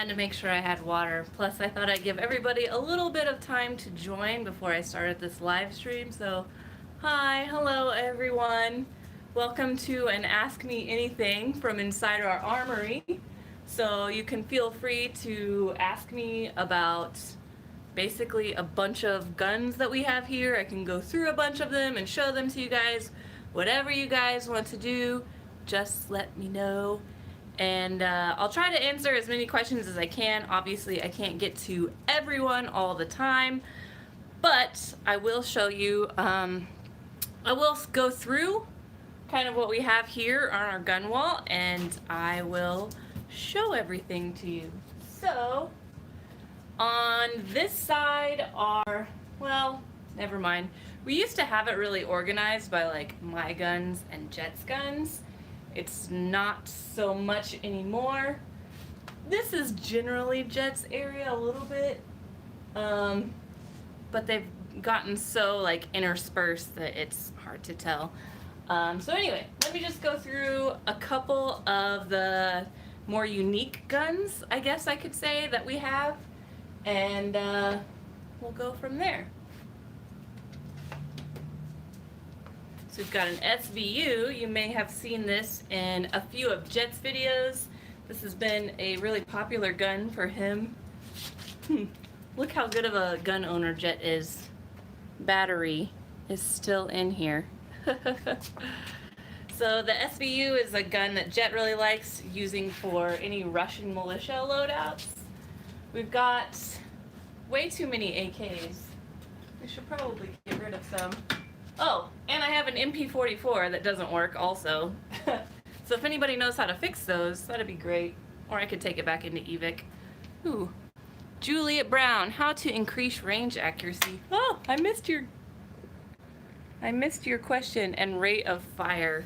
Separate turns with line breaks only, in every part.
had to make sure I had water. Plus, I thought I'd give everybody a little bit of time to join before I started this live stream. So, hi, hello everyone. Welcome to an Ask Me Anything from inside our armory. So you can feel free to ask me about basically a bunch of guns that we have here. I can go through a bunch of them and show them to you guys. Whatever you guys want to do, just let me know. And I'll try to answer as many questions as I can. Obviously, I can't get to everyone all the time, but I will show you, I will go through kind of what we have here on our gun wall, and I will show everything to you. So, on this side are, well, never mind. We used to have it really organized by like my guns and Jet's guns. It's not so much anymore. This is generally Jet's area a little bit, but they've gotten so like interspersed that it's hard to tell. So anyway, let me just go through a couple of the more unique guns, I guess I could say, that we have, and we'll go from there. So we've got an SVU. You may have seen this in a few of Jet's videos. This has been a really popular gun for him. Look how good of a gun owner Jet is. Battery is still in here. So the SVU is a gun that Jet really likes using for any Russian militia loadouts. We've got way too many AKs. We should probably get rid of some. Oh, and I have an MP44 that doesn't work also. So if anybody knows how to fix those, that'd be great. Or I could take it back into EVIC. Ooh. Juliet Brown, how to increase range accuracy. Oh, I missed your question. And rate of fire.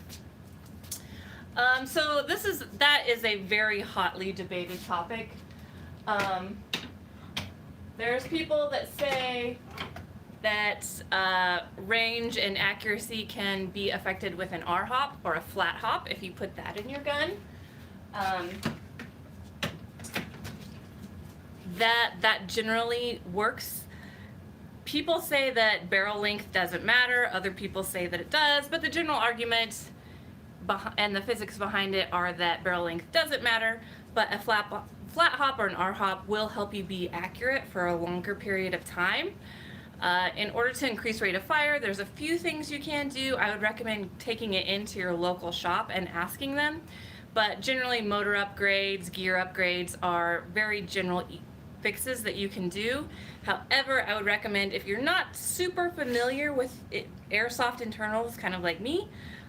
So that is a very hotly debated topic. There's people that say that range and accuracy can be affected with an R-hop or a flat hop if you put that in your gun. That generally works. People say that barrel length doesn't matter. Other people say that it does, but the general argument and the physics behind it are that barrel length doesn't matter, but a flat hop or an R-hop will help you be accurate for a longer period of time. In order to increase rate of fire, there's a few things you can do. I would recommend taking it into your local shop and asking them, but generally motor upgrades, gear upgrades are very general fixes that you can do. However, I would recommend, if you're not super familiar with airsoft internals, kind of like me,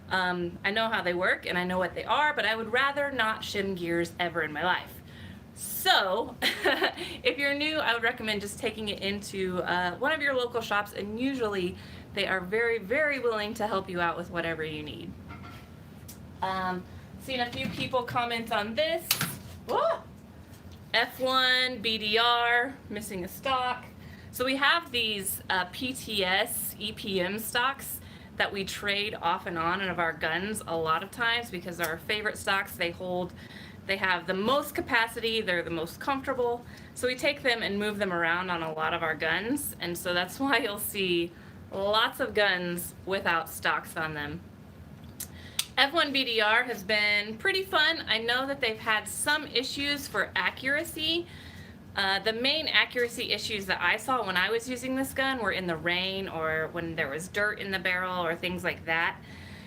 I know how they work and I know what they are, but I would rather not shim gears ever in my life. So, if you're new, I would recommend just taking it into one of your local shops, and usually they are very, very willing to help you out with whatever you need. Seen a few people comment on this. Whoa! F1, BDR, missing a stock. So we have these PTS, EPM stocks that we trade off and on of our guns a lot of times because they're our favorite stocks. They have the most capacity, they're the most comfortable, so we take them and move them around on a lot of our guns, and so that's why you'll see lots of guns without stocks on them. F1 BDR has been pretty fun. I know that they've had some issues for accuracy. The main accuracy issues that I saw when I was using this gun were in the rain or when there was dirt in the barrel or things like that.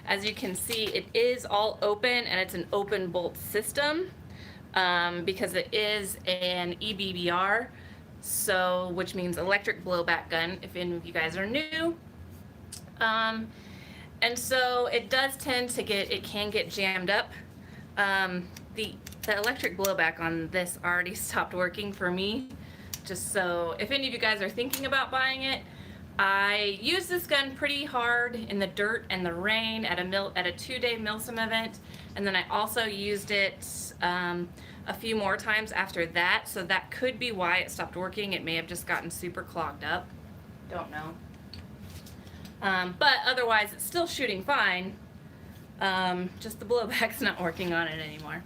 As you can see, it is all open, and it's an open bolt system because it is an EBBR, so which means electric blowback gun, if any of you guys are new. And so it does tend to it can get jammed up. The electric blowback on this already stopped working for me, just so if any of you guys are thinking about buying it, I used this gun pretty hard in the dirt and the rain at a 2-day Milsim event, and then I also used it a few more times after that, so that could be why it stopped working. It may have just gotten super clogged up. Don't know. But otherwise, it's still shooting fine. Just the blowback's not working on it anymore.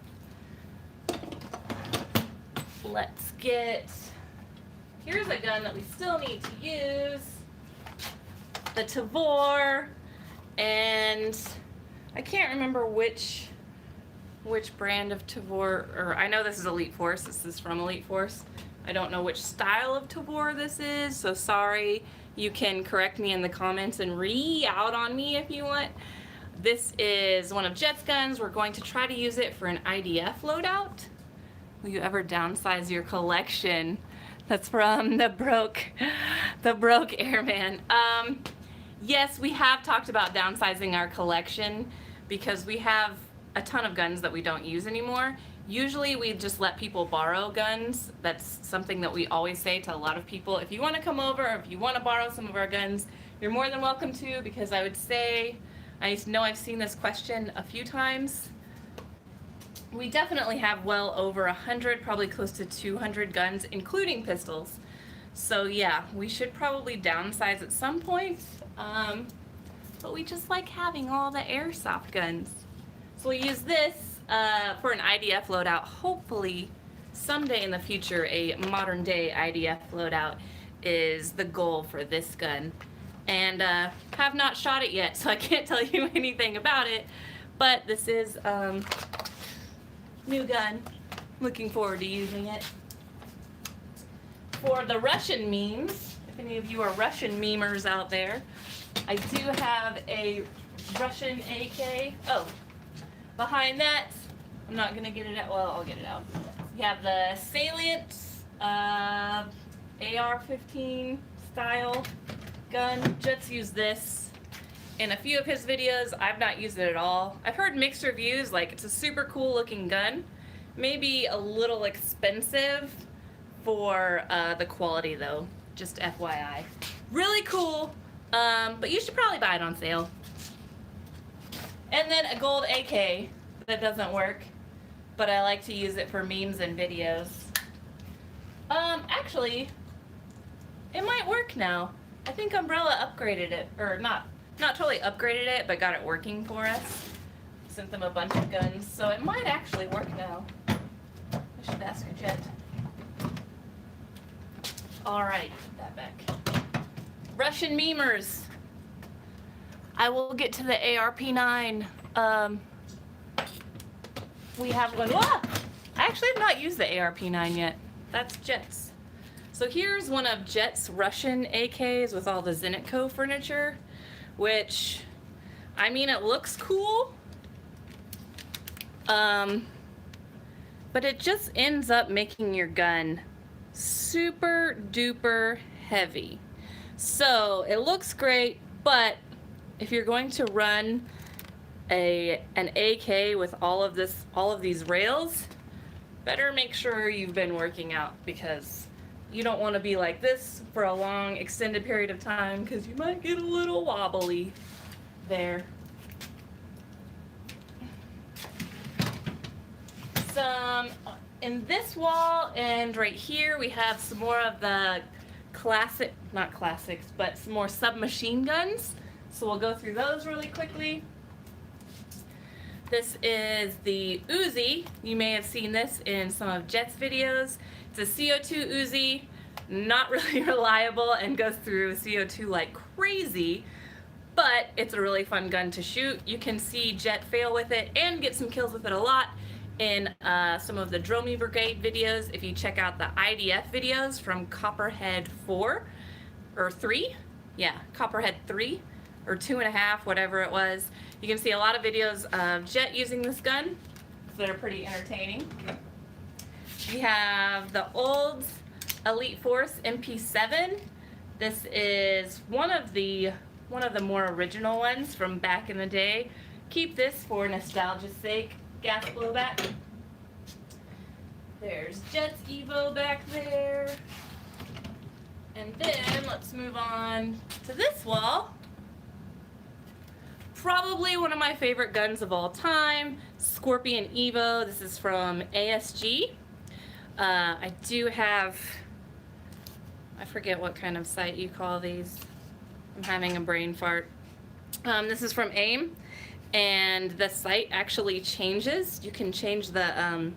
let's get, here's a gun that we still need to use, the Tavor, and I can't remember which brand of Tavor, or I know this is Elite Force, this is from Elite Force. I don't know which style of Tavor this is, so sorry. You can correct me in the comments and re-out on me if you want. This is one of Jet's guns. We're going to try to use it for an IDF loadout. Will you ever downsize your collection? That's from the broke airman. Yes, we have talked about downsizing our collection because we have a ton of guns that we don't use anymore. Usually we just let people borrow guns. That's something that we always say to a lot of people. If you want to come over, or if you want to borrow some of our guns, you're more than welcome to, because I would say, I know I've seen this question a few times. We definitely have well over 100, probably close to 200 guns, including pistols. So yeah, we should probably downsize at some point. But we just like having all the airsoft guns. So we'll use this for an IDF loadout. Hopefully someday in the future a modern day IDF loadout is the goal for this gun. And have not shot it yet, so I can't tell you anything about it. But this is new gun. Looking forward to using it. For the Russian memes, if any of you are Russian memers out there, I do have a Russian AK. Oh, behind that, I'm not gonna get it out. Well, I'll get it out. We have the Salient AR-15 style gun. Jet's used this in a few of his videos. I've not used it at all. I've heard mixed reviews, like it's a super cool looking gun. Maybe a little expensive for the quality though, just FYI. Really cool, but you should probably buy it on sale. And then a gold AK that doesn't work, but I like to use it for memes and videos. Actually, it might work now. I think Umbrella upgraded it, or not totally upgraded it, but got it working for us. Sent them a bunch of guns, so it might actually work now. I should ask her, Jet. Alright, put that back. Russian memers. I will get to the ARP9. We have one. Ah! I actually have not used the ARP9 yet. That's Jet's. So here's one of Jet's Russian AKs with all the Zenitco furniture, which, I mean, it looks cool, but it just ends up making your gun super duper heavy. So it looks great, but if you're going to run an AK with all of these rails, better make sure you've been working out, because you don't want to be like this for a long extended period of time, because you might get a little wobbly there. Some in this wall and right here we have some more of the classic, not classics, but some more submachine guns. So we'll go through those really quickly. This is the Uzi. You may have seen this in some of Jet's videos. It's a CO2 Uzi, not really reliable and goes through CO2 like crazy, but it's a really fun gun to shoot. You can see Jet fail with it and get some kills with it a lot in some of the Dromy Brigade videos. If you check out the IDF videos from Copperhead 4 or 3, yeah, Copperhead 3 or 2.5, whatever it was, you can see a lot of videos of Jet using this gun that are pretty entertaining. We have the old Elite Force MP7. This is one of the more original ones from back in the day. Keep this for nostalgia's sake. Gas blowback. There's Jet's Evo back there. And then let's move on to this wall. Probably one of my favorite guns of all time, Scorpion Evo. This is from ASG. I do have, I forget what kind of sight you call these. I'm having a brain fart. This is from AIM, and the sight actually changes. You can change the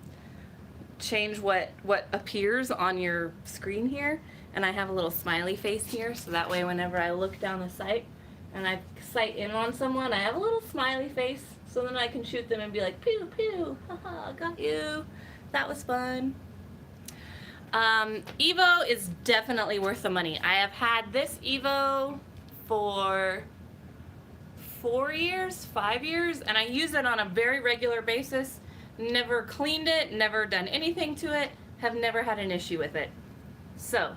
change what appears on your screen here, and I have a little smiley face here, so that way whenever I look down the sight and I sight in on someone, I have a little smiley face, so then I can shoot them and be like, pew pew, haha, got you, that was fun. Evo is definitely worth the money. I have had this Evo for 5 years, and I use it on a very regular basis. Never cleaned it, never done anything to it, have never had an issue with it. So,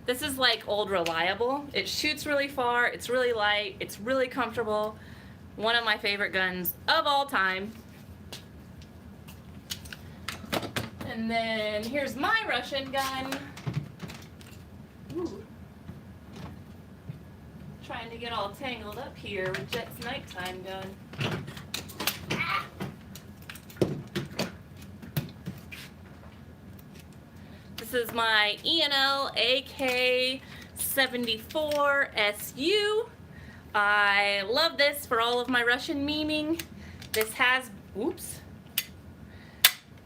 this is like old reliable. It shoots really far, it's really light, it's really comfortable. One of my favorite guns of all time. And then here's my Russian gun. Ooh. Trying to get all tangled up here with Jet's nighttime gun. Ah! This is my E&L AK-74 SU. I love this for all of my Russian memeing. This has,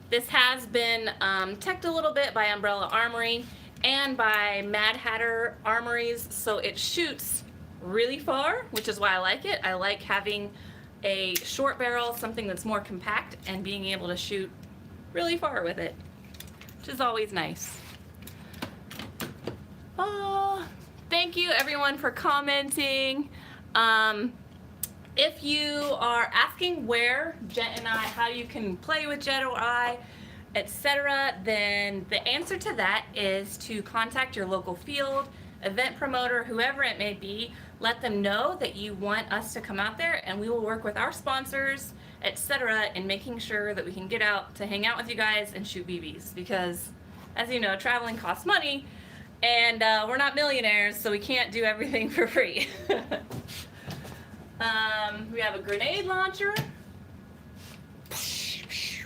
This has been teched a little bit by Umbrella Armory and by Mad Hatter Armories, so it shoots really far, which is why I like it. I like having a short barrel, something that's more compact, and being able to shoot really far with it, which is always nice. Oh, thank you everyone for commenting. If you are asking where Jet and I, how you can play with Jet or I, etc., then the answer to that is to contact your local field, event promoter, whoever it may be. Let them know that you want us to come out there, and we will work with our sponsors, etc., in making sure that we can get out to hang out with you guys and shoot BBs, because as you know, traveling costs money, and we're not millionaires, so we can't do everything for free. We have a grenade launcher.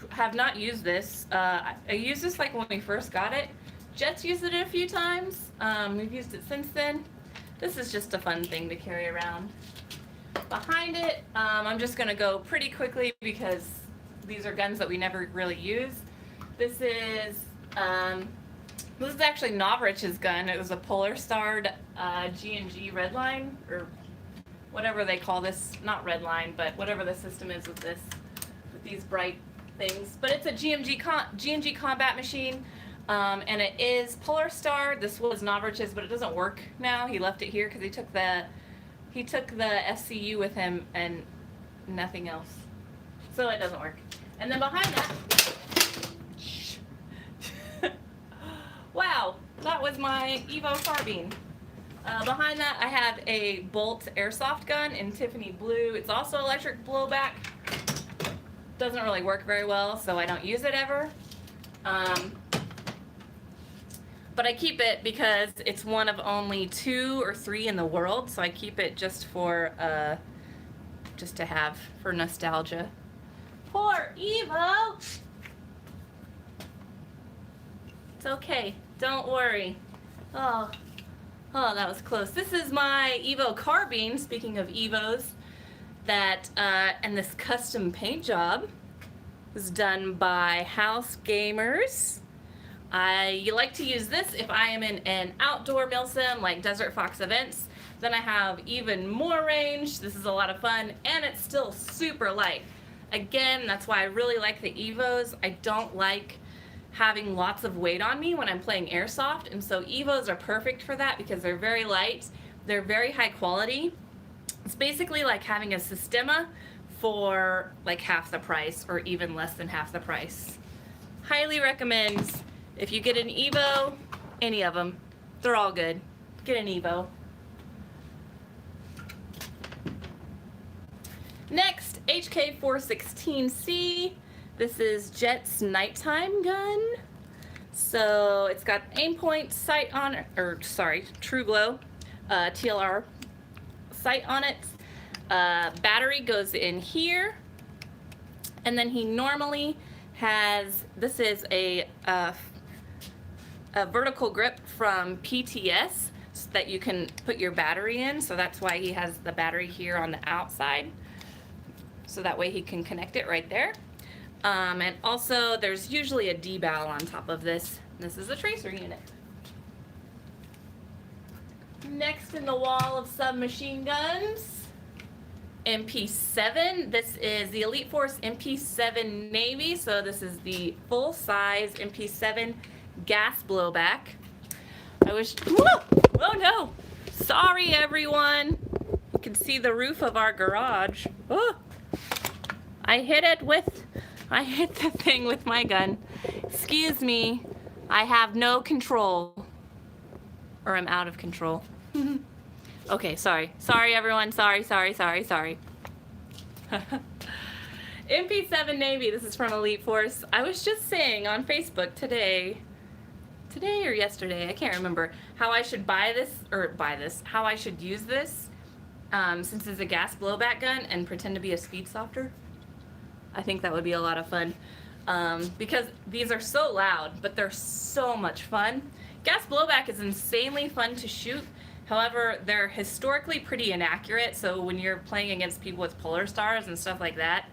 Have not used this. I used this like when we first got it. Jet's used it a few times. We've used it since then. This is just a fun thing to carry around. Behind it, I'm just gonna go pretty quickly because these are guns that we never really use. This is actually Novrich's gun. It was a PolarStar G&G Redline, or whatever they call this, not Redline, but whatever the system is with this, with these bright things. But it's a G&G combat machine, and it is PolarStar. This was Novrich's, but it doesn't work now. He left it here because he took the SCU with him and nothing else, so it doesn't work. And then behind that, wow, that was my Evo carbine. Behind that, I have a Bolt Airsoft gun in Tiffany blue. It's also electric blowback. Doesn't really work very well, so I don't use it ever. But I keep it because it's one of only 2 or 3 in the world, so I keep it just for, just to have for nostalgia. Poor Evo! It's okay, don't worry. Oh, that was close. This is my Evo carbine, speaking of Evos, that, and this custom paint job was done by House Gamers. I like to use this if I am in an outdoor milsim like DesertFox events. Then I have even more range. This is a lot of fun, and it's still super light. Again, that's why I really like the Evos. I don't like having lots of weight on me when I'm playing Airsoft, and so Evos are perfect for that because they're very light, they're very high quality. It's basically like having a Sistema for like half the price or even less than half the price. Highly recommend, if you get an Evo, any of them, they're all good. Get an Evo. Next, HK416C. This is Jet's nighttime gun. So it's got aim point sight on it, or sorry, True Glow, TLR sight on it. Battery goes in here. And then he normally has, this is a vertical grip from PTS so that you can put your battery in. So that's why he has the battery here on the outside. So that way he can connect it right there. And also there's usually a decal on top of this. This is a tracer unit. Next in the wall of submachine guns, MP7. This is the Elite Force MP7 Navy, so this is the full-size MP7 gas blowback. I wish, whoa! Oh no! Sorry everyone! You can see the roof of our garage. Oh! I hit the thing with my gun. Excuse me, I have no control. Or I'm out of control. Okay, sorry. Sorry everyone, sorry. MP7 Navy, this is from Elite Force. I was just saying on Facebook today or yesterday, I can't remember, how I should how I should use this, since it's a gas blowback gun, and pretend to be a speed softer. I think that would be a lot of fun, because these are so loud, but they're so much fun. Gas blowback is insanely fun to shoot. However, they're historically pretty inaccurate, so when you're playing against people with PolarStars and stuff like that,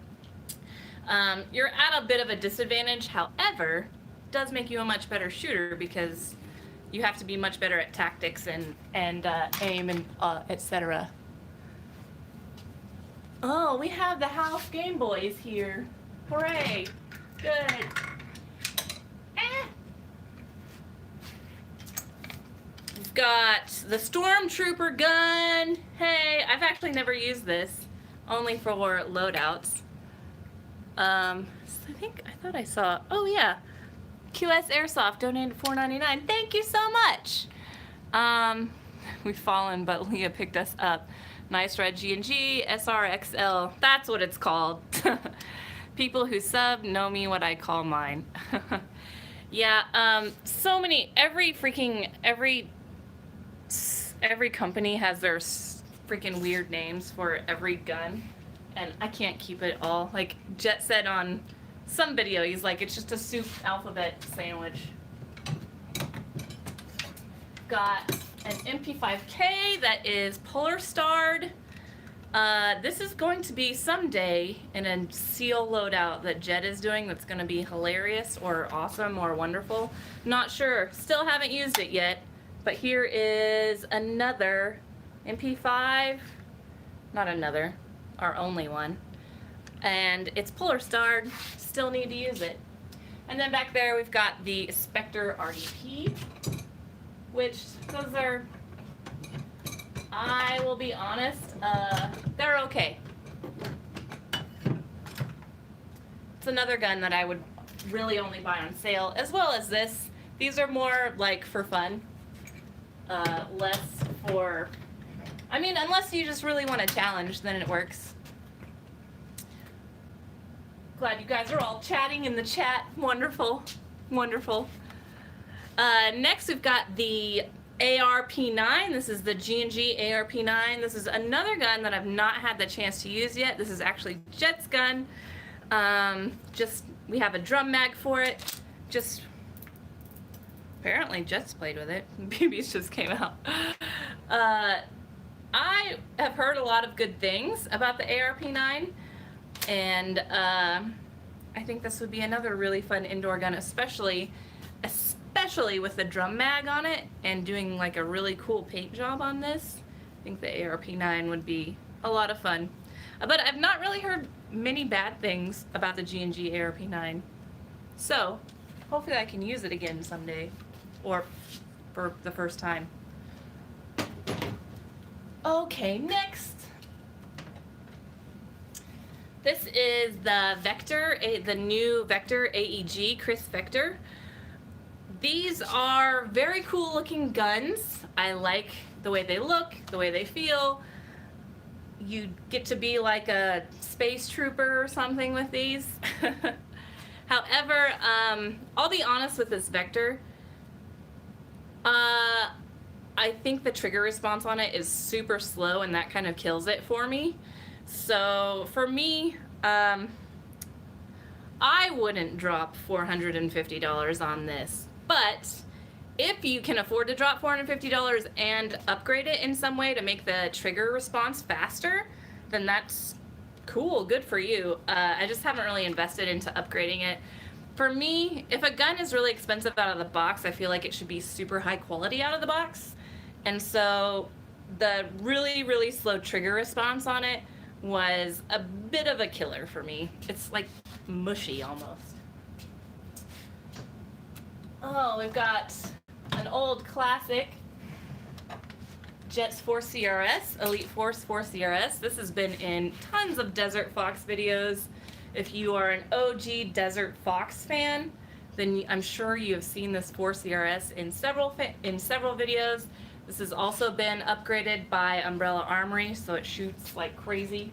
you're at a bit of a disadvantage. However, it does make you a much better shooter because you have to be much better at tactics and aim and etc. Oh, we have the house Game Boys here. Hooray! Good. We've got the Stormtrooper gun. Hey, I've actually never used this, only for loadouts. I thought I saw, oh yeah, QS Airsoft donated $4.99. Thank you so much. We've fallen, but Leah picked us up. Nice red G&G SRXL. That's what it's called. People who sub know me what I call mine. Yeah, so many, every company has their freaking weird names for every gun, and I can't keep it all. Like Jet said on some video, he's like, it's just a soup alphabet sandwich. Got an MP5K that is PolarStarred. This is going to be someday in a SEAL loadout that Jet is doing that's going to be hilarious or awesome or wonderful. Not sure. Still haven't used it yet. But here is another MP5. Not another. Our only one. And it's PolarStarred. Still need to use it. And then back there we've got the Spectre RDP, which those are, I will be honest, they're okay. It's another gun that I would really only buy on sale, as well as this. These are more like for fun, less for, I mean, unless you just really want a challenge, then it works. Glad you guys are all chatting in the chat. Wonderful, wonderful. Next we've got the ARP9. This is the G&G ARP9. This is another gun that I've not had the chance to use yet. This is actually Jet's gun. We have a drum mag for it. Apparently Jet's played with it. BB's just came out. I have heard a lot of good things about the ARP9, and I think this would be another really fun indoor gun, especially with the drum mag on it and doing like a really cool paint job on this. I think the ARP9 would be a lot of fun. But I've not really heard many bad things about the G&G ARP9. So hopefully I can use it again someday, or for the first time. Okay, next. This is the Vector, the new Vector AEG Kriss Vector. These are very cool looking guns. I like the way they look, the way they feel. You get to be like a space trooper or something with these. However, I'll be honest with this Vector. I think the trigger response on it is super slow, and that kind of kills it for me. So for me, I wouldn't drop $450 on this. But if you can afford to drop $450 and upgrade it in some way to make the trigger response faster, then that's Cool, good for you. I just haven't really invested into upgrading it. For me, if a gun is really expensive out of the box, I feel like it should be super high quality out of the box. And so the really, really slow trigger response on it was a bit of a killer for me. It's like mushy almost. Oh, we've got an old classic Jets 4 CRS, Elite Force 4 CRS. This has been in tons of DesertFox videos. If you are an OG DesertFox fan, then I'm sure you have seen this 4 CRS in several videos. This has also been upgraded by Umbrella Armory, so it shoots like crazy.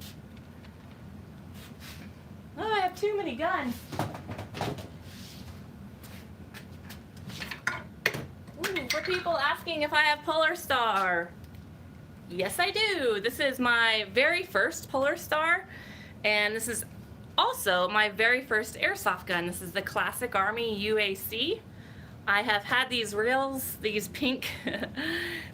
Oh, I have too many guns. Ooh, for people asking if I have PolarStar. Yes, I do. This is my very first PolarStar, and this is also my very first airsoft gun. This is the classic Army UAC. I have had these rails, these pink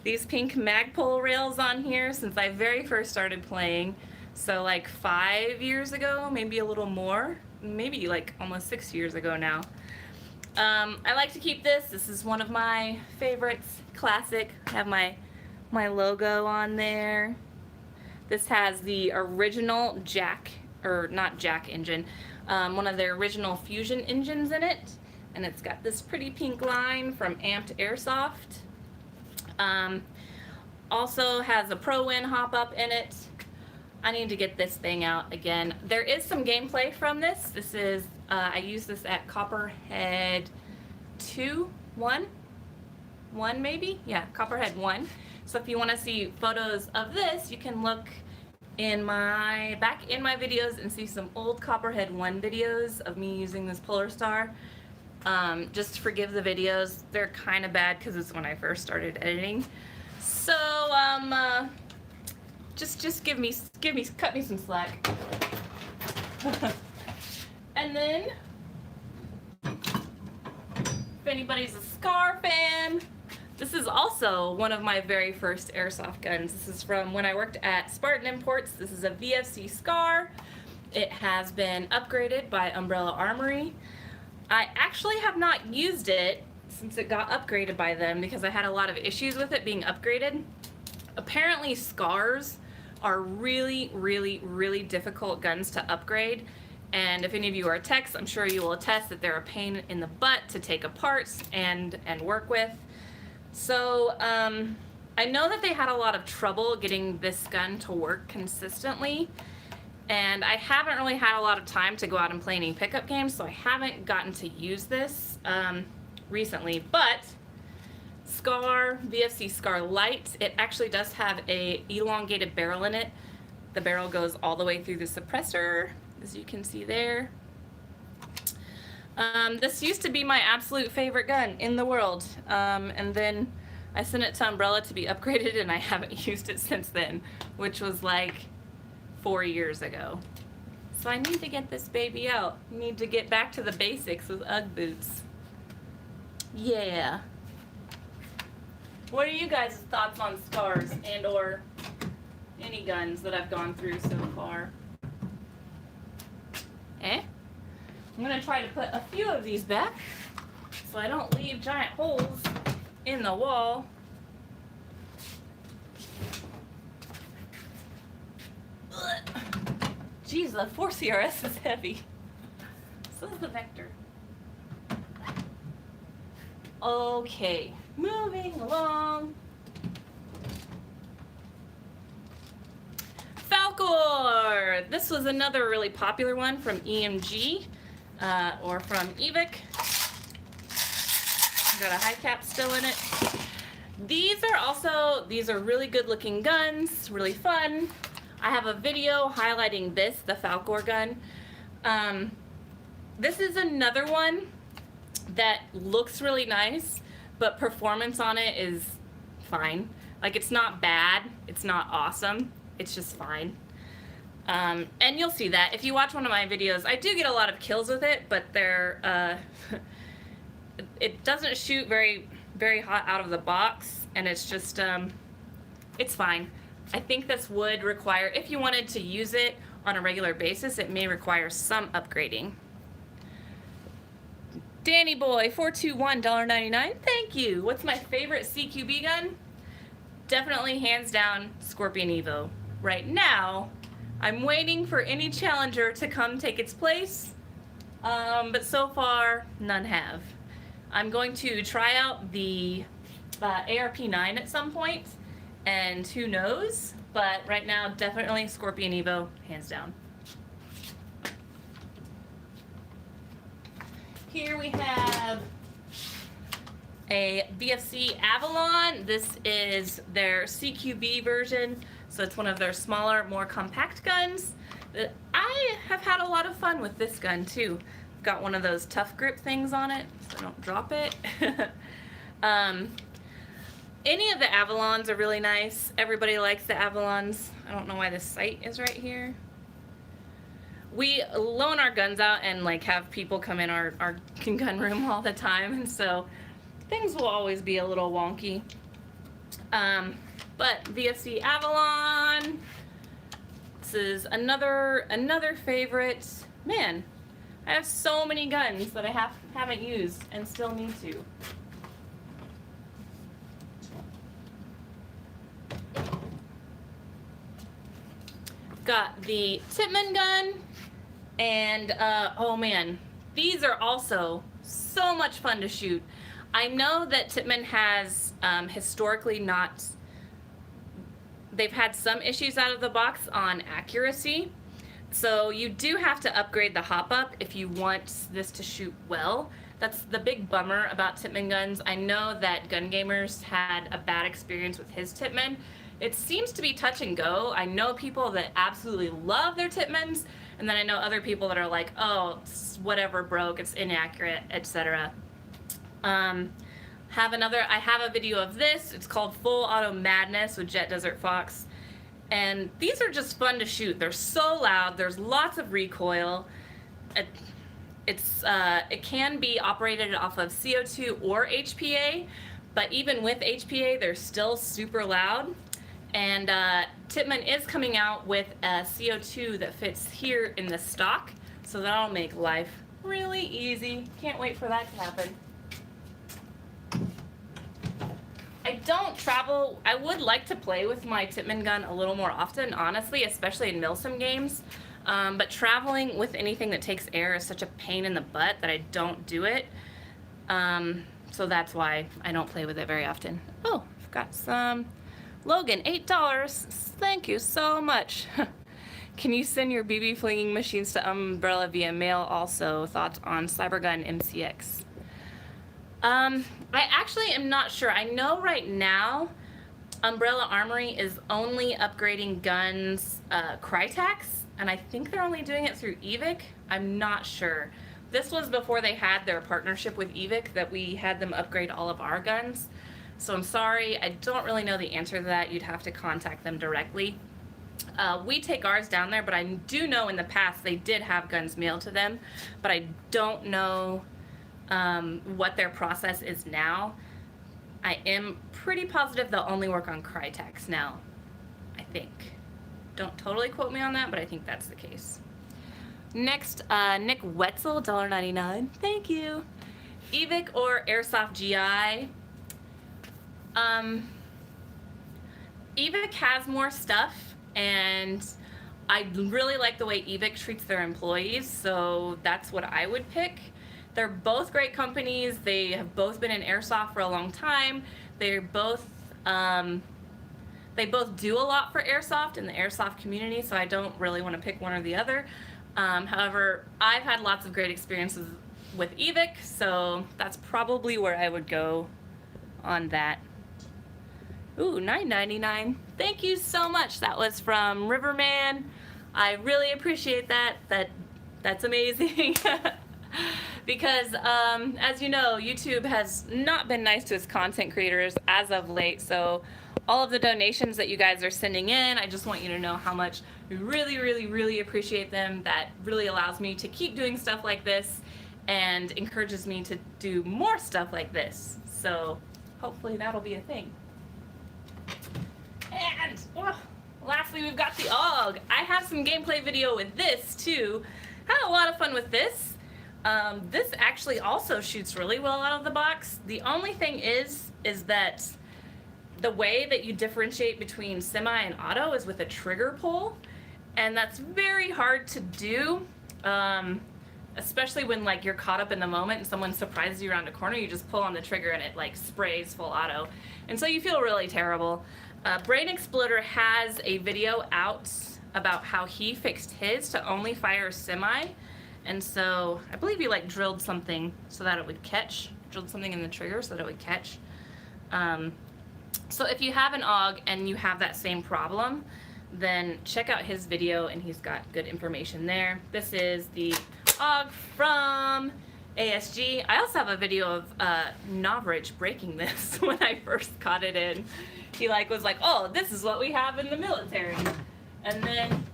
Magpul rails on here since I very first started playing. So like 5 years ago, maybe a little more, maybe like almost 6 years ago now. I like to keep this. This is one of my favorites, classic. I have my logo on there. This has the original jack, or not jack engine, one of their original fusion engines in it. And it's got this pretty pink line from Amped Airsoft. Also has a Pro-Win hop-up in it. I need to get this thing out again. There is some gameplay from this. This is, I used this at Copperhead 2, 1 maybe? Yeah, Copperhead 1. So if you want to see photos of this, you can look back in my videos and see some old Copperhead 1 videos of me using this PolarStar. Just forgive the videos. They're kind of bad because it's when I first started editing. So, just cut me some slack. And then, if anybody's a Scar fan, this is also one of my very first airsoft guns. This is from when I worked at Spartan Imports. This is a VFC Scar. It has been upgraded by Umbrella Armory. I actually have not used it since it got upgraded by them because I had a lot of issues with it being upgraded. Apparently Scars are really, really, really difficult guns to upgrade. And if any of you are techs, I'm sure you will attest that they're a pain in the butt to take apart and work with. So I know that they had a lot of trouble getting this gun to work consistently. And I haven't really had a lot of time to go out and play any pickup games, so I haven't gotten to use this recently. But Scar, VFC Scar Light, it actually does have a elongated barrel in it. The barrel goes all the way through the suppressor, as you can see there. This used to be my absolute favorite gun in the world, and then I sent it to Umbrella to be upgraded, and I haven't used it since then, which was like 4 years ago. So I need to get this baby out. Need to get back to the basics with UGG boots. Yeah. What are you guys' thoughts on Scars and or any guns that I've gone through so far? I'm gonna try to put a few of these back so I don't leave giant holes in the wall. Jeez, the 4 CRS is heavy. So is the Vector. Okay, moving along. Falkor! This was another really popular one from EMG, or from Evic. Got a high cap still in it. These are really good looking guns, really fun. I have a video highlighting this, the Falkor gun. This is another one that looks really nice, but performance on it is fine. Like, it's not bad, it's not awesome, it's just fine. And you'll see that if you watch one of my videos. I do get a lot of kills with it, but they're it doesn't shoot very hot out of the box, and it's just it's fine. I think this would require, if you wanted to use it on a regular basis, it may require some upgrading. Danny Boy 421 $1.99. Thank you. What's my favorite CQB gun? Definitely hands down Scorpion Evo. Right now, I'm waiting for any challenger to come take its place, but so far none have. I'm going to try out the ARP9 at some point, and who knows, but right now definitely Scorpion Evo, hands down. Here we have a VFC Avalon. This is their CQB version, so it's one of their smaller, more compact guns. I have had a lot of fun with this gun too. I've got one of those tough grip things on it, so I don't drop it. Any of the Avalons are really nice. Everybody likes the Avalons. I don't know why this sight is right here. We loan our guns out and like have people come in our gun room all the time, and so things will always be a little wonky. But VFC Avalon, this is another favorite. Man, I have so many guns that I haven't used and still need to. Got the Tippmann gun, and oh man, these are also so much fun to shoot. I know that Tippmann has historically not, they've had some issues out of the box on accuracy, so you do have to upgrade the hop-up if you want this to shoot well. That's the big bummer about Tippmann guns. I know that Gun Gamers had a bad experience with his Tippmann. It seems to be touch and go. I know people that absolutely love their Tippmanns, and then I know other people that are like, oh, whatever broke, it's inaccurate, etc. I have a video of this. It's called Full Auto Madness with Jet DesertFox. And these are just fun to shoot. They're so loud. There's lots of recoil. It can be operated off of CO2 or HPA, but even with HPA, they're still super loud. And Tippmann is coming out with a CO2 that fits here in the stock, so that'll make life really easy. Can't wait for that to happen. I don't travel. I would like to play with my Tippmann gun a little more often, honestly, especially in milsim games. But traveling with anything that takes air is such a pain in the butt that I don't do it. So that's why I don't play with it very often. Oh, I've got some. Logan, $8. Thank you so much. Can you send your BB flinging machines to Umbrella via mail also? Thoughts on Cybergun MCX? I actually am not sure. I know right now Umbrella Armory is only upgrading guns Crytacs, and I think they're only doing it through EVIC. I'm not sure. This was before they had their partnership with EVIC that we had them upgrade all of our guns. So I'm sorry, I don't really know the answer to that. You'd have to contact them directly. We take ours down there, but I do know in the past they did have guns mailed to them, but I don't know what their process is now. I am pretty positive they'll only work on Crytacs now, I think. Don't totally quote me on that, but I think that's the case. Next, Nick Wetzel, $1.99. Thank you. EVIC or Airsoft GI? EVIC has more stuff, and I really like the way EVIC treats their employees, so that's what I would pick. They're both great companies. They have both been in Airsoft for a long time. They both do a lot for Airsoft in the Airsoft community, so I don't really want to pick one or the other. However, I've had lots of great experiences with EVIC, so that's probably where I would go on that. Ooh, $9.99. Thank you so much. That was from Riverman. I really appreciate that. That's amazing. Because as you know, YouTube has not been nice to its content creators as of late. So all of the donations that you guys are sending in, I just want you to know how much we really, really, really appreciate them. That really allows me to keep doing stuff like this and encourages me to do more stuff like this. So hopefully that'll be a thing. And lastly, we've got the AUG. I have some gameplay video with this too. Had a lot of fun with this. This actually also shoots really well out of the box. The only thing is that the way that you differentiate between semi and auto is with a trigger pull, and that's very hard to do, especially when like you're caught up in the moment and someone surprises you around a corner. You just pull on the trigger and it like sprays full auto, and so you feel really terrible. Brain Exploder has a video out about how he fixed his to only fire semi, and so I believe he like drilled something so that it would catch, drilled something in the trigger so that it would catch. So if you have an AUG and you have that same problem, then check out his video and he's got good information there. This is the AUG from ASG. I also have a video of Novrich breaking this when I first caught it in. He like was like, oh, this is what we have in the military. And then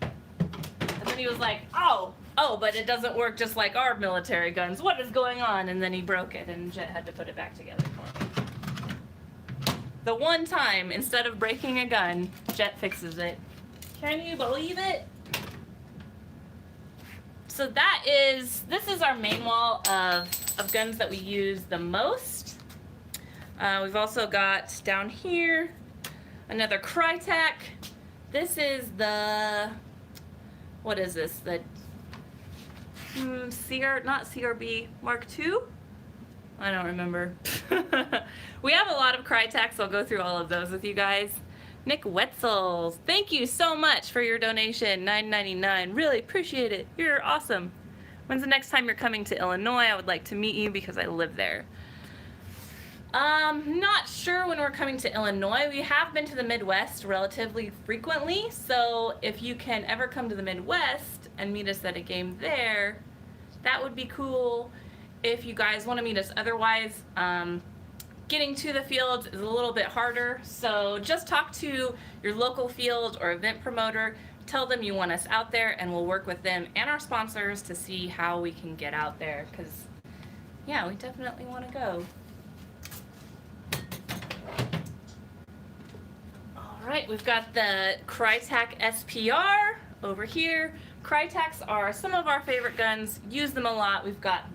he was like, oh, but it doesn't work just like our military guns. What is going on? And then he broke it and Jet had to put it back together for me. The one time, instead of breaking a gun, Jet fixes it. Can you believe it? So this is our main wall of guns that we use the most. We've also got down here another Crytac. This is the, what is this? The not CRB Mark II? I don't remember. We have a lot of Crytacs, so I'll go through all of those with you guys. Nick Wetzel's, thank you so much for your donation, $9.99. Really appreciate it. You're awesome. When's the next time you're coming to Illinois? I would like to meet you because I live there. Not sure when we're coming to Illinois. We have been to the Midwest relatively frequently, so if you can ever come to the Midwest and meet us at a game there, that would be cool. If you guys want to meet us otherwise, getting to the fields is a little bit harder, so just talk to your local field or event promoter, tell them you want us out there, and we'll work with them and our sponsors to see how we can get out there, because yeah, we definitely want to go. Alright, we've got the Crytac SPR over here. Crytacs are some of our favorite guns, use them a lot. We've got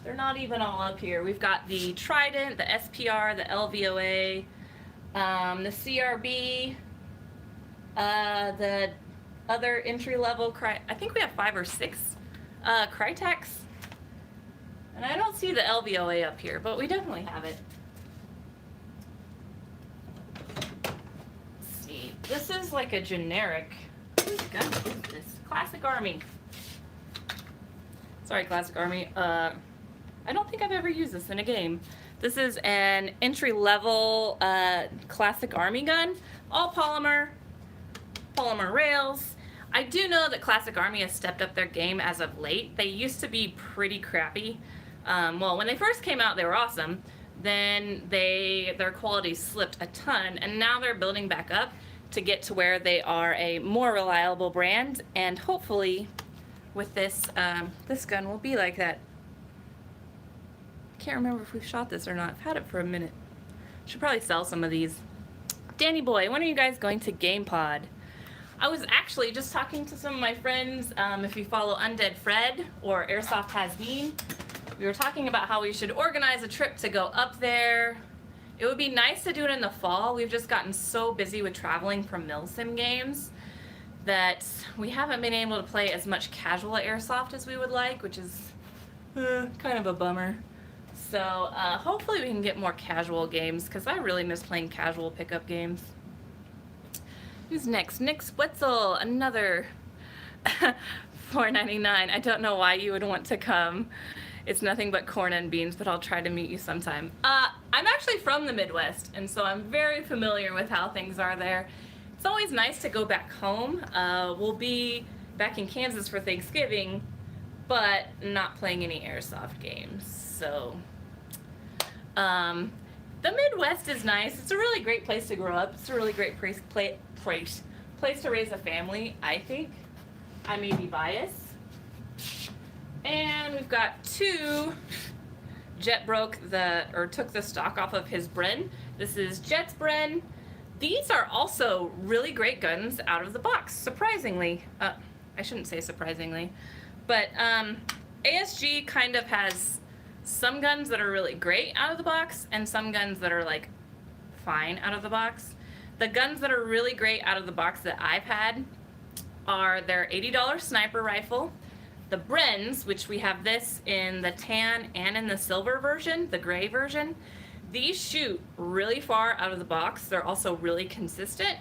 they're not even all up here. We've got the Trident, the SPR, the LVOA, the CRB, the other entry-level I think we have 5 or 6 Crytacs. And I don't see the LVOA up here, but we definitely have it. Let's see. This is like a generic, whose gun is this? Classic Army. Sorry, Classic Army. I don't think I've ever used this in a game. This is an entry-level Classic Army gun, all polymer rails. I do know that Classic Army has stepped up their game as of late. They used to be pretty crappy. Well, when they first came out, they were awesome. Then their quality slipped a ton, and now they're building back up to get to where they are a more reliable brand, and hopefully with this gun will be like that. Can't remember if we've shot this or not. I've had it for a minute. Should probably sell some of these. Danny Boy, when are you guys going to GamePod? I was actually just talking to some of my friends, if you follow Undead Fred or Airsoft Hasbeen, we were talking about how we should organize a trip to go up there. It would be nice to do it in the fall. We've just gotten so busy with traveling from Milsim games that we haven't been able to play as much casual Airsoft as we would like, which is kind of a bummer. So hopefully we can get more casual games, because I really miss playing casual pickup games. Who's next? Nick Wetzel, another $4.99. I don't know why you would want to come. It's nothing but corn and beans, but I'll try to meet you sometime. I'm actually from the Midwest, and so I'm very familiar with how things are there. It's always nice to go back home. We'll be back in Kansas for Thanksgiving, but not playing any Airsoft games. So the Midwest is nice. It's a really great place to grow up. It's a really great place to raise a family, I think. I may be biased. And we've got 2. Jet took the stock off of his bren. This is Jet's bren. These are also really great guns out of the box, surprisingly. I shouldn't say surprisingly, but ASG kind of has some guns that are really great out of the box and some guns that are like fine out of the box. The guns that are really great out of the box that I've had are their $80 sniper rifle, the Brens, which we have this in the tan and in the silver version, the gray version. These shoot really far out of the box. They're also really consistent.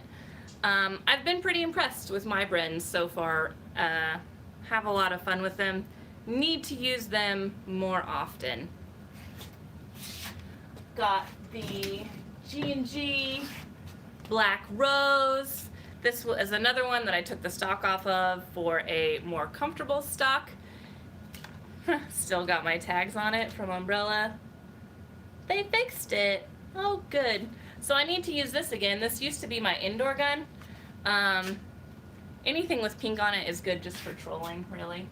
I've been pretty impressed with my Brens so far. Have a lot of fun with them. Need to use them more often. Got the G&G Black Rose. This is another one that I took the stock off of for a more comfortable stock. Still got my tags on it from Umbrella. They fixed it. Oh, good. So I need to use this again. This used to be my indoor gun. Anything with pink on it is good just for trolling, really.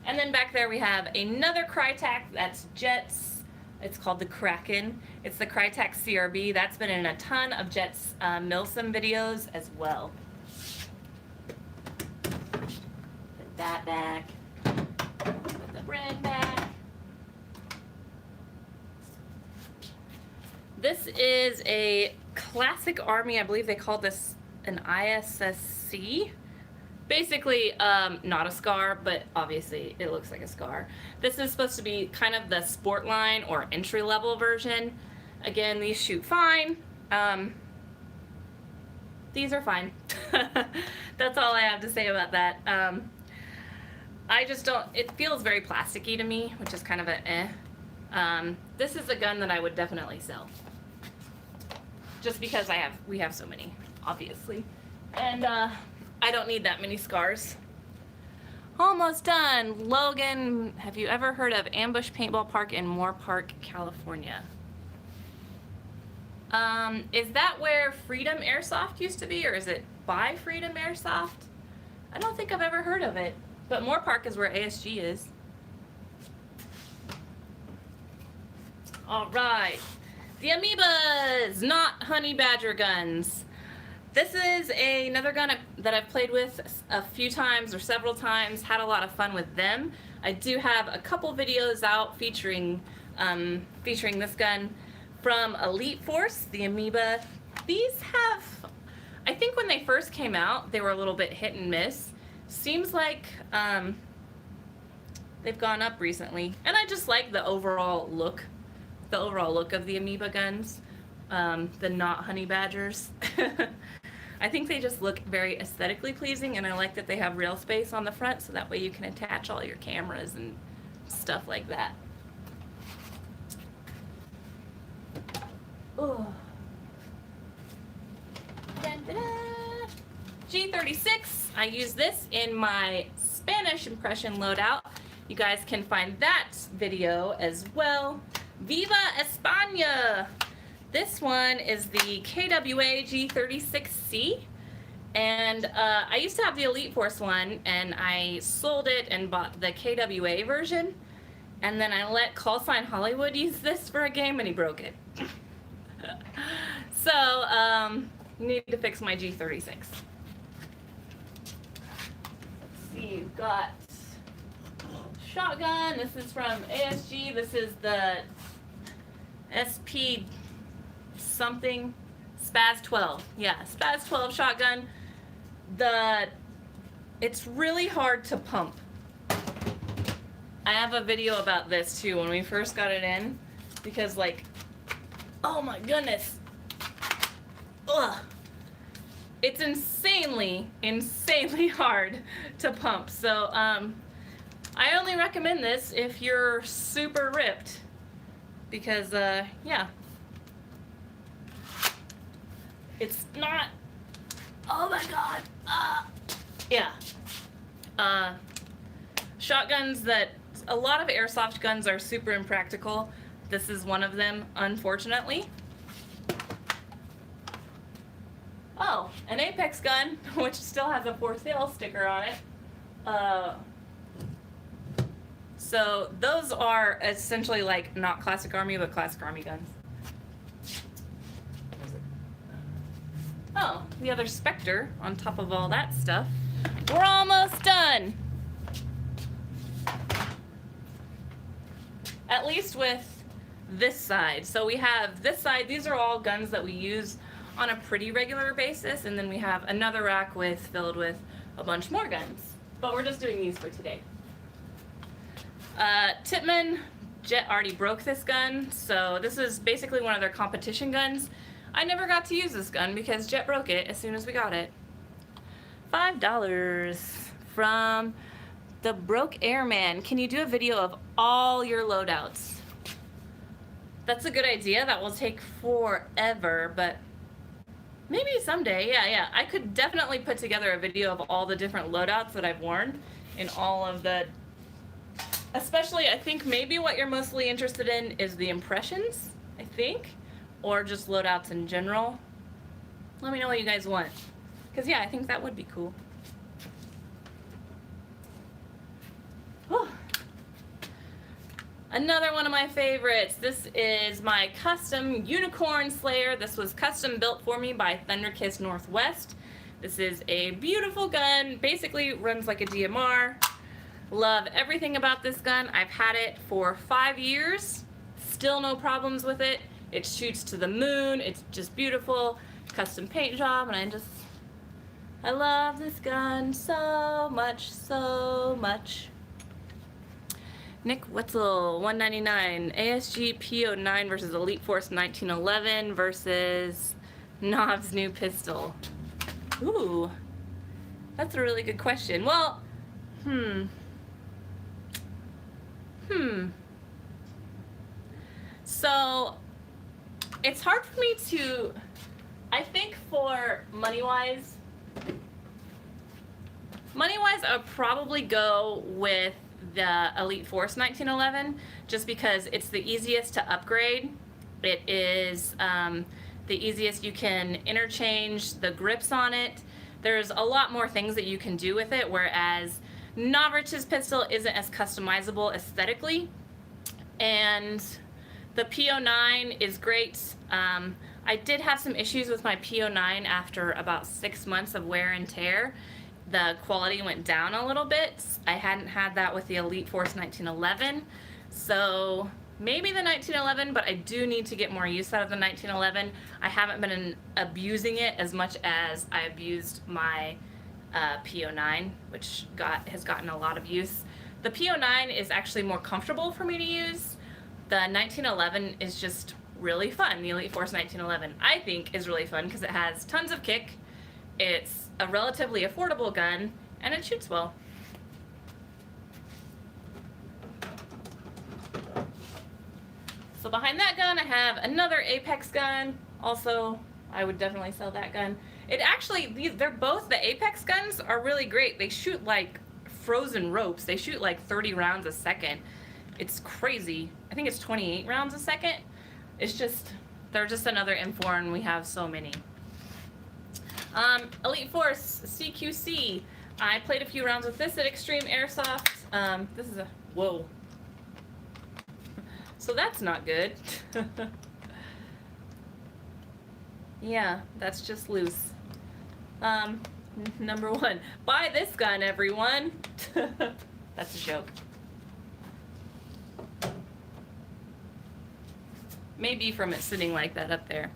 And then back there we have another Crytac that's Jets. It's called the Kraken. It's the Crytac CRB. That's been in a ton of Jets Milsim videos as well. Put that back. Put the bread back. This is a classic Army. I believe they call this an ISSC. Basically, not a SCAR, but obviously it looks like a SCAR. This is supposed to be kind of the sport line or entry-level version. Again, these shoot fine. These are fine. That's all I have to say about that. I just don't, it feels very plasticky to me, which is kind of a eh. This is a gun that I would definitely sell. Just because we have so many, obviously. And I don't need that many SCARs. Almost done. Logan, have you ever heard of Ambush Paintball Park in Moore Park, California? Is that where Freedom Airsoft used to be, or is it by Freedom Airsoft? I don't think I've ever heard of it, but Moore Park is where ASG is. All right, the amoebas, not honey badger guns. This is another gun that I've played with a few times or several times, had a lot of fun with them. I do have a couple videos out featuring this gun from Elite Force, the amoeba. These have, I think when they first came out, they were a little bit hit and miss. Seems like they've gone up recently. And I just like the overall look of the amoeba guns, the not honey badgers. I think they just look very aesthetically pleasing, and I like that they have rail space on the front, so that way you can attach all your cameras and stuff like that. Oh. G36, I use this in my Spanish impression loadout. You guys can find that video as well. Viva España! This one is the KWA G36C, and I used to have the Elite Force one, and I sold it and bought the KWA version, and then I let Callsign Hollywood use this for a game, and he broke it. So, need to fix my G36. Let's see, you've got shotgun. This is from ASG. This is the SP something, Spaz 12. Yeah, Spaz 12 shotgun. It's really hard to pump. I have a video about this too when we first got it in, because like, oh my goodness. Ugh. It's insanely hard to pump. So I only recommend this if you're super ripped, because yeah. It's not, oh my god, yeah. Shotguns that, a lot of airsoft guns are super impractical. This is one of them, unfortunately. Oh, an Apex gun, which still has a for sale sticker on it. So those are essentially like not classic Army, but classic Army guns. the other Spectre on top of all that stuff. We're almost done. At least with this side. So we have this side, these are all guns that we use on a pretty regular basis, and then we have another rack filled with a bunch more guns. But we're just doing these for today. Tippmann, Jet already broke this gun, so this is basically one of their competition guns. I never got to use this gun because Jet broke it as soon as we got it. $5 from the Broke Airman. Can you do a video of all your loadouts? That's a good idea. That will take forever, but maybe someday. Yeah. I could definitely put together a video of all the different loadouts that I've worn in all of the... Especially, I think maybe what you're mostly interested in is the impressions, I think, or just loadouts in general. Let me know what you guys want. Because, yeah, I think that would be cool. Whew. Another one of my favorites. This is my custom Unicorn Slayer. This was custom built for me by Thunderkiss Northwest. This is a beautiful gun. Basically runs like a DMR. Love everything about this gun. I've had it for 5 years. Still no problems with it. It shoots to the moon. It's just beautiful. Custom paint job, and I love this gun so much, so much. Nick Wetzel, 199. ASG P09 versus Elite Force 1911 versus Knob's new pistol. Ooh, that's a really good question. Well, So, it's hard for me to, I think for money-wise, I would probably go with the Elite Force 1911, just because it's the easiest to upgrade. It is the easiest. You can interchange the grips on it. There's a lot more things that you can do with it, whereas Novrich's pistol isn't as customizable aesthetically. And the P09 is great. I did have some issues with my P09 after about 6 months of wear and tear. The quality went down a little bit. I hadn't had that with the Elite Force 1911. So maybe the 1911, but I do need to get more use out of the 1911. I haven't been abusing it as much as I abused my P09, which has gotten a lot of use. The P09 is actually more comfortable for me to use. The 1911 is just really fun. The Elite Force 1911, I think, is really fun because it has tons of kick. It's a relatively affordable gun, and it shoots well. So behind that gun, I have another Apex gun. Also, I would definitely sell that gun. It actually, they're both, the Apex guns are really great. They shoot like frozen ropes. They shoot like 30 rounds a second. It's crazy. I think it's 28 rounds a second. It's just, they're just another M4, and we have so many. Elite Force CQC. I played a few rounds with this at Extreme Airsoft. This is a, whoa. So that's not good. Yeah, that's just loose. Number one, buy this gun, everyone. That's a joke. Maybe from it sitting like that up there.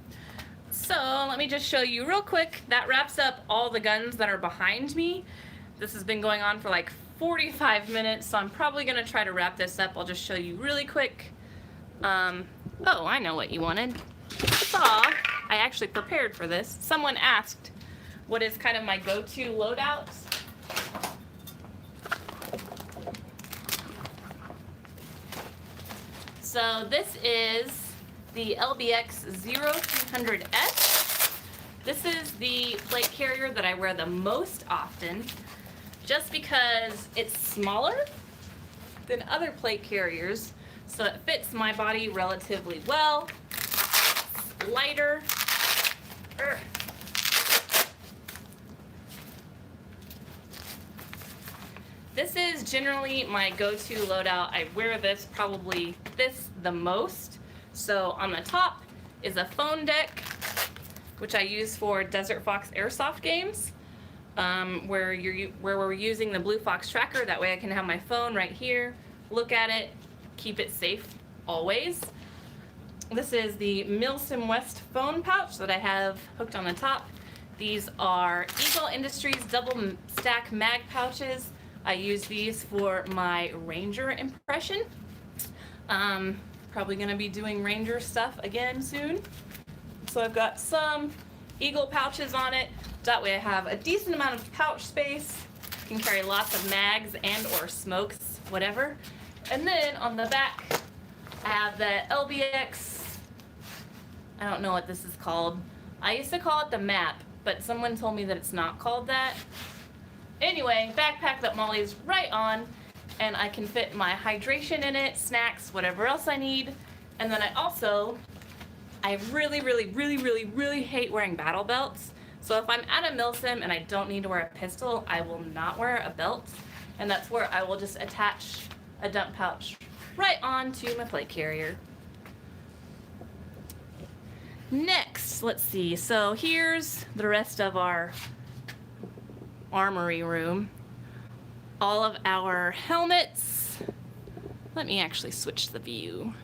So let me just show you real quick. That wraps up all the guns that are behind me. This has been going on for like 45 minutes, so I'm probably gonna try to wrap this up. I'll just show you really quick. Oh, I know what you wanted. I actually prepared for this. Someone asked what is kind of my go-to loadout. So this is the LBX 0300S. This is the plate carrier that I wear the most often, just because it's smaller than other plate carriers, so it fits my body relatively well. It's lighter. This is generally my go-to loadout. I wear this the most. So on the top is a phone deck. which I use for DesertFox Airsoft games, where we're using the Blue Fox tracker. That way I can have my phone right here, look at it, keep it safe always. This is the Milsim West phone pouch that I have hooked on the top. These are Eagle Industries double stack mag pouches. I use these for my Ranger impression. Probably gonna be doing Ranger stuff again soon. So I've got some Eagle pouches on it. That way I have a decent amount of pouch space. Can carry lots of mags and or smokes, whatever. And then on the back, I have the LBX. I don't know what this is called. I used to call it the map, but someone told me that it's not called that. Anyway, backpack that Molly's right on, and I can fit my hydration in it, snacks, whatever else I need. And then I really hate wearing battle belts. So if I'm at a milsim and I don't need to wear a pistol, I will not wear a belt. And that's where I will just attach a dump pouch right onto my plate carrier. Next, let's see. So here's the rest of our armory room. All of our helmets. Let me actually switch the view.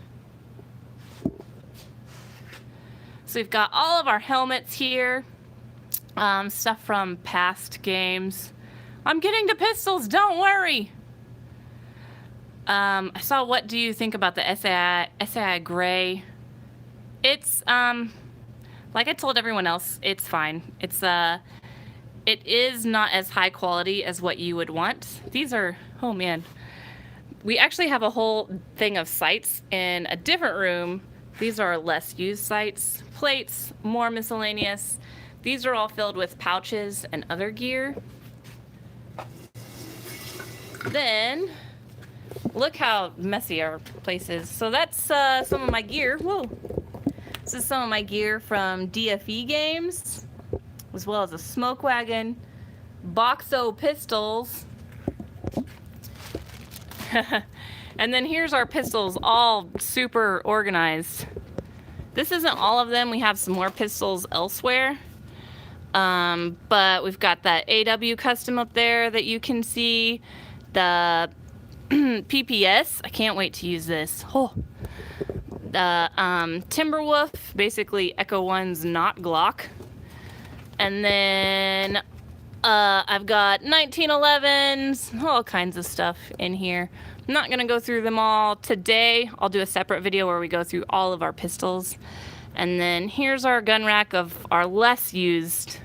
So we've got all of our helmets here. Stuff from past games. I'm getting to pistols, don't worry. I saw what do you think about the SAI Gray? It's, like I told everyone else, it's fine. It is not as high quality as what you would want. These are, oh man. We actually have a whole thing of sights in a different room. These are less used sights, plates, more miscellaneous. These are all filled with pouches and other gear. Then, look how messy our place is. So that's some of my gear. Whoa. This is some of my gear from DFE games, as well as a smoke wagon, Boxo pistols. And then here's our pistols, all super organized. This isn't all of them. We have some more pistols elsewhere. But we've got that AW custom up there that you can see. The PPS, I can't wait to use this. Oh. The Timberwolf, basically Echo 1's not Glock. And then I've got 1911s, all kinds of stuff in here. I'm not gonna go through them all today. I'll do a separate video where we go through all of our pistols. And then here's our gun rack of our less used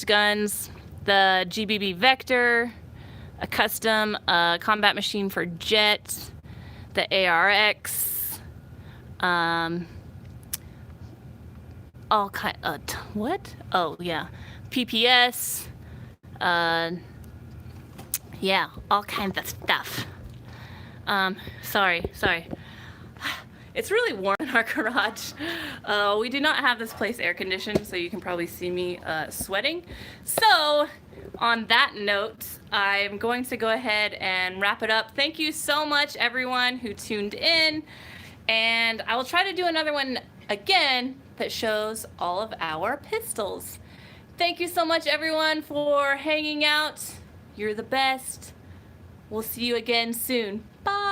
guns. The GBB Vector, a custom combat machine for Jet, the ARX, all kind. What? Oh yeah, PPS. Yeah, all kinds of stuff. Sorry. It's really warm in our garage. We do not have this place air conditioned, so you can probably see me sweating. So, on that note, I'm going to go ahead and wrap it up. Thank you so much, everyone who tuned in. And I will try to do another one again that shows all of our pistols. Thank you so much, everyone, for hanging out. You're the best. We'll see you again soon. Bye.